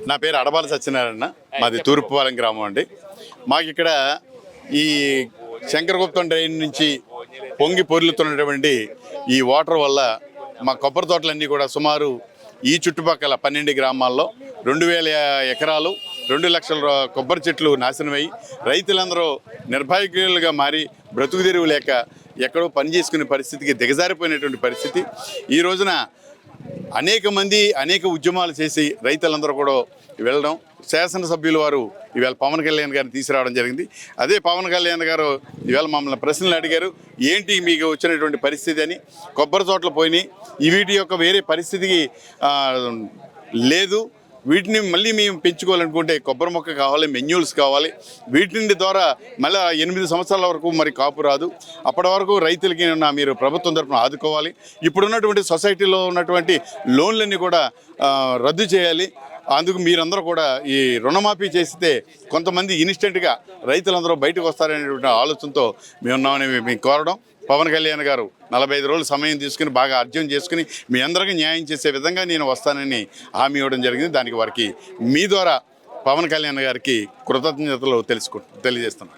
నా పేరు అడబాల సత్యనారాయణ, మాది తూర్పుపాలెం గ్రామం అండి. మాకు ఇక్కడ ఈ శంకరగుప్తం డ్రైన్ నుంచి పొంగి పొర్లుతున్నటువంటి ఈ వాటర్ వల్ల మా కొబ్బరి తోటలన్నీ కూడా సుమారు ఈ చుట్టుపక్కల 12 గ్రామాల్లో 2000 ఎకరాలు 2 లక్షల కొబ్బరి చెట్లు నాశనమై రైతులందరూ నిర్భాగ్యులుగా మారి బ్రతుకు తెరువు లేక ఎక్కడో పని చేసుకునే పరిస్థితికి దిగజారిపోయినటువంటి పరిస్థితి. ఈ రోజున అనేక మంది అనేక ఉద్యమాలు చేసి రైతులందరూ కూడా వెళ్ళడం, శాసనసభ్యులు వారు ఇవాళ పవన్ కళ్యాణ్ గారిని తీసుకురావడం జరిగింది. అదే పవన్ కళ్యాణ్ గారు ఇవాళ మమ్మల్ని ప్రశ్నలు అడిగారు, ఏంటి మీకు వచ్చినటువంటి పరిస్థితి అని. కొబ్బరి తోటలు పోయినాయి, వీటి యొక్క వేరే పరిస్థితికి లేదు, వీటిని మళ్ళీ మేము పెంచుకోవాలనుకుంటే కొబ్బరి మొక్క కావాలి, మెన్యూల్స్ కావాలి. వీటి ద్వారా మళ్ళీ 8 సంవత్సరాల వరకు మరి కాపు రాదు. అప్పటి వరకు రైతులకి మీరు ప్రభుత్వం తరఫున ఆదుకోవాలి. ఇప్పుడున్నటువంటి సొసైటీలో ఉన్నటువంటి లోన్లన్నీ కూడా రద్దు చేయాలి. అందుకు మీరందరూ కూడా ఈ రుణమాఫీ చేస్తే కొంతమంది ఇన్స్టెంట్గా రైతులందరూ బయటకు వస్తారనేటువంటి ఆలోచనతో మేమున్నామని మేము కోరడం. పవన్ కళ్యాణ్ గారు 45 రోజులు సమయం తీసుకుని బాగా అర్జం చేసుకుని మీ అందరికీ న్యాయం చేసే విధంగా నేను వస్తానని హామీ ఇవ్వడం జరిగింది. దానికి వారికి మీ ద్వారా పవన్ కళ్యాణ్ గారికి కృతజ్ఞతలు తెలియజేస్తున్నాను.